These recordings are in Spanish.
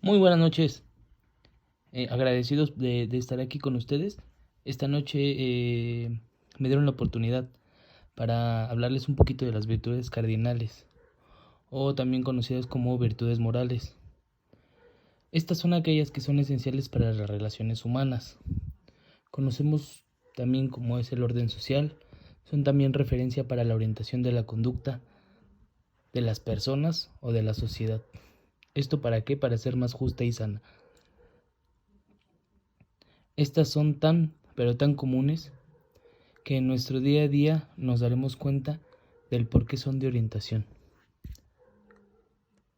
Muy buenas noches, agradecidos de estar aquí con ustedes. Esta noche me dieron la oportunidad para hablarles un poquito de las virtudes cardinales, o también conocidas como virtudes morales. Estas son aquellas que son esenciales para las relaciones humanas. Conocemos también como es el orden social, son también referencia para la orientación de la conducta de las personas o de la sociedad. ¿Esto para qué? Para ser más justa y sana. Estas son pero tan comunes que en nuestro día a día nos daremos cuenta del por qué son de orientación.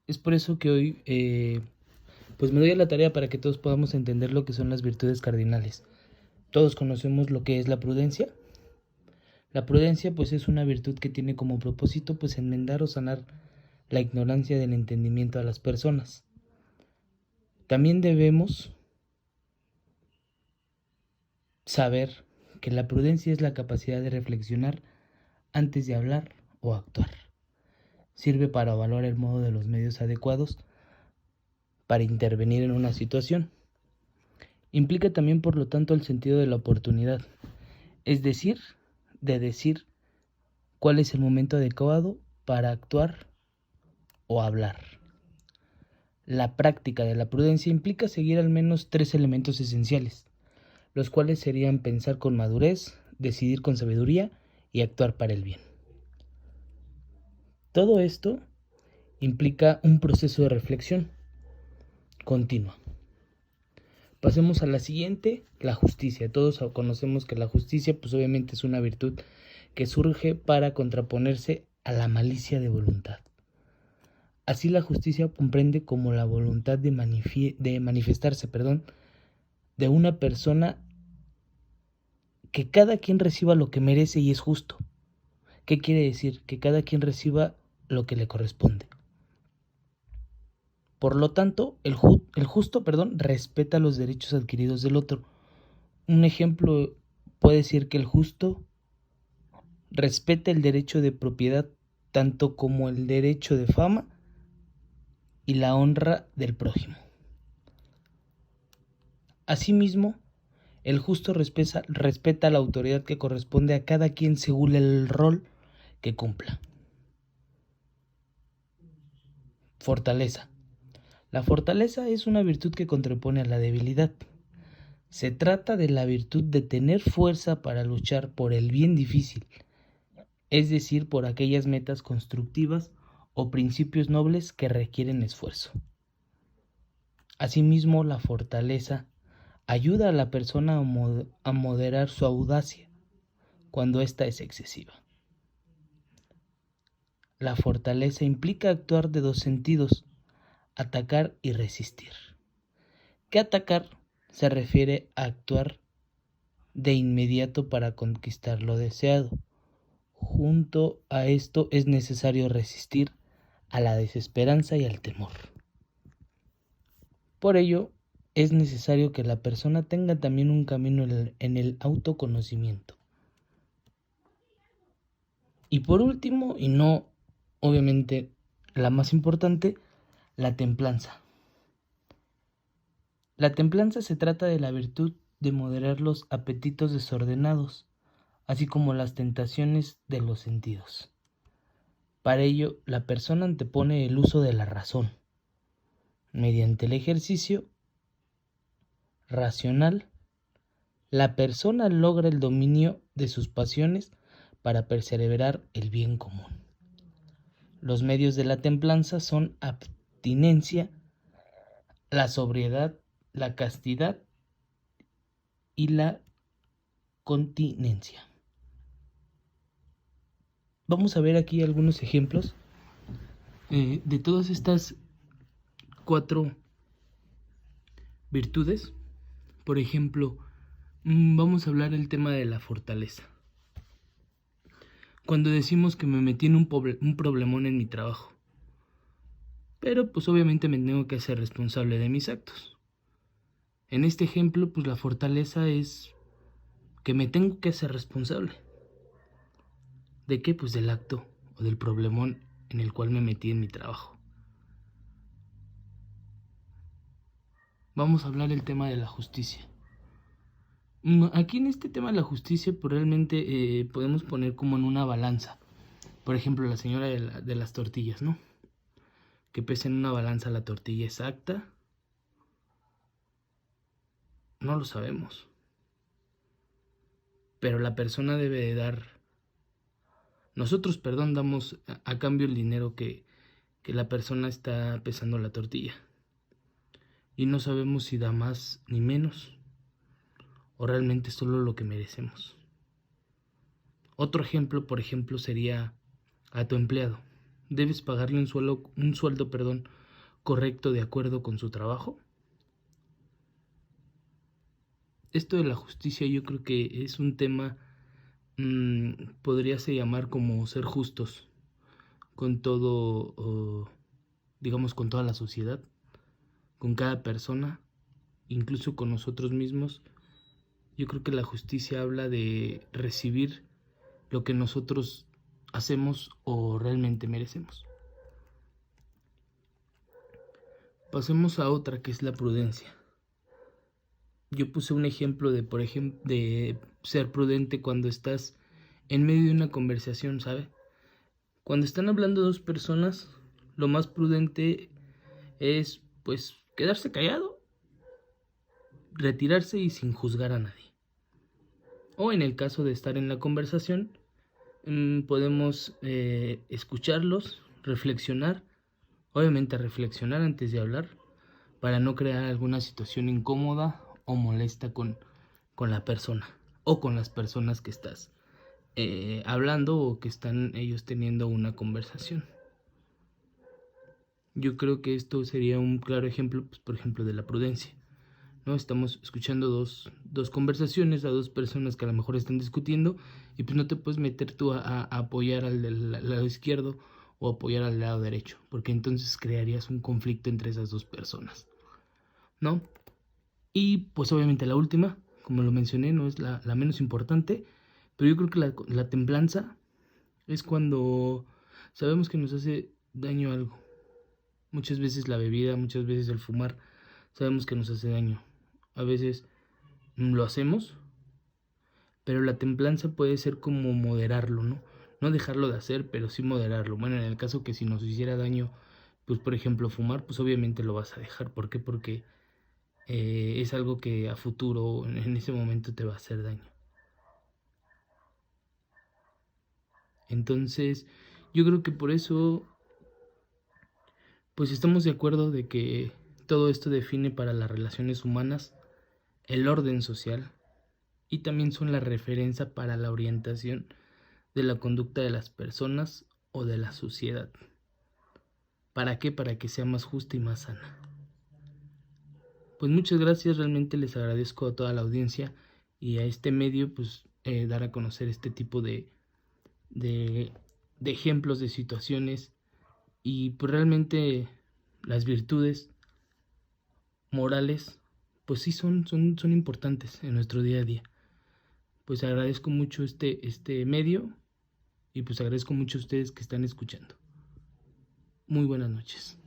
Es por eso que hoy pues me doy a la tarea para que todos podamos entender lo que son las virtudes cardinales. Todos conocemos lo que es la prudencia. La prudencia pues es una virtud que tiene como propósito pues enmendar o sanar la ignorancia del entendimiento a las personas. También debemos saber que la prudencia es la capacidad de reflexionar antes de hablar o actuar. Sirve para evaluar el modo de los medios adecuados para intervenir en una situación. Implica también, por lo tanto, el sentido de la oportunidad, es decir, de decir cuál es el momento adecuado para actuar o hablar. La práctica de la prudencia implica seguir al menos 3 elementos esenciales, los cuales serían pensar con madurez, decidir con sabiduría y actuar para el bien. Todo esto implica un proceso de reflexión continua. Pasemos a la siguiente, la justicia. Todos conocemos que la justicia pues obviamente es una virtud que surge para contraponerse a la malicia de voluntad. Así la justicia comprende como la voluntad de manifestarse de una persona que cada quien reciba lo que merece y es justo. ¿Qué quiere decir? Que cada quien reciba lo que le corresponde. Por lo tanto, el justo respeta los derechos adquiridos del otro. Un ejemplo puede decir que el justo respeta el derecho de propiedad tanto como el derecho de fama y la honra del prójimo. Asimismo, el justo respeta la autoridad que corresponde a cada quien según el rol que cumpla. Fortaleza. La fortaleza es una virtud que contrapone a la debilidad. Se trata de la virtud de tener fuerza para luchar por el bien difícil, es decir, por aquellas metas constructivas o principios nobles que requieren esfuerzo. Asimismo, la fortaleza ayuda a la persona a moderar su audacia cuando ésta es excesiva. La fortaleza implica actuar de dos sentidos, atacar y resistir. Que atacar se refiere a actuar de inmediato para conquistar lo deseado. Junto a esto es necesario resistir a la desesperanza y al temor. Por ello, es necesario que la persona tenga también un camino en el autoconocimiento. Y por último, y no obviamente la más importante, la templanza. La templanza se trata de la virtud de moderar los apetitos desordenados, así como las tentaciones de los sentidos. Para ello, la persona antepone el uso de la razón, mediante el ejercicio racional. La persona logra el dominio de sus pasiones para perseverar el bien común. Los medios de la templanza son abstinencia, la sobriedad, la castidad y la continencia. Vamos a ver aquí algunos ejemplos de todas estas 4 virtudes. Por ejemplo, vamos a hablar del tema de la fortaleza. Cuando decimos que me metí en un problemón en mi trabajo, pero pues obviamente me tengo que hacer responsable de mis actos. En este ejemplo, pues la fortaleza es que me tengo que hacer responsable. ¿De qué? Pues del acto o del problemón en el cual me metí en mi trabajo. vamos a hablar el tema de la justicia. Aquí en este tema de la justicia, pues realmente podemos poner como en una balanza. Por ejemplo, la señora de las tortillas, ¿no? Que pesa en una balanza la tortilla exacta. No lo sabemos. Pero la persona debe de dar... Nosotros, perdón, damos a cambio el dinero que la persona está pesando la tortilla. Y no sabemos si da más ni menos, o realmente solo lo que merecemos. Otro ejemplo, por ejemplo, sería a tu empleado. ¿Debes pagarle un sueldo, correcto de acuerdo con su trabajo? Esto de la justicia yo creo que es un tema, podríase llamar como ser justos con todo, digamos, con toda la sociedad, con cada persona, incluso con nosotros mismos. Yo creo que la justicia habla de recibir lo que nosotros hacemos o realmente merecemos. Pasemos a otra, que es la prudencia. Yo puse un ejemplo de ser prudente cuando estás en medio de una conversación, ¿sabe? Cuando están hablando dos personas, lo más prudente es, pues, quedarse callado, retirarse y sin juzgar a nadie. O en el caso de estar en la conversación, podemos escucharlos, reflexionar, obviamente reflexionar antes de hablar, para no crear alguna situación incómoda o molesta con la persona o con las personas que estás hablando o que están ellos teniendo una conversación. Yo creo que esto sería un claro ejemplo, pues, por ejemplo, de la prudencia, ¿no? Estamos escuchando dos conversaciones a dos personas que a lo mejor están discutiendo y pues no te puedes meter tú a apoyar al lado izquierdo o apoyar al lado derecho, porque entonces crearías un conflicto entre esas dos personas, ¿no? Y pues obviamente la última, como lo mencioné, no es la menos importante, pero yo creo que la templanza es cuando sabemos que nos hace daño algo. Muchas veces la bebida, muchas veces el fumar, sabemos que nos hace daño. A veces lo hacemos, pero la templanza puede ser como moderarlo, ¿no? No dejarlo de hacer, pero sí moderarlo. Bueno, en el caso que si nos hiciera daño, pues por ejemplo fumar, pues obviamente lo vas a dejar. ¿Por qué? Porque es algo que a futuro, en ese momento, te va a hacer daño. Entonces, yo creo que por eso, pues estamos de acuerdo de que todo esto define para las relaciones humanas el orden social y también son la referencia para la orientación de la conducta de las personas o de la sociedad. ¿Para qué? Para que sea más justa y más sana. Pues muchas gracias, realmente les agradezco a toda la audiencia y a este medio, pues dar a conocer este tipo de ejemplos, de situaciones y pues realmente las virtudes morales pues sí son importantes en nuestro día a día. Pues agradezco mucho este medio y pues agradezco mucho a ustedes que están escuchando. Muy buenas noches.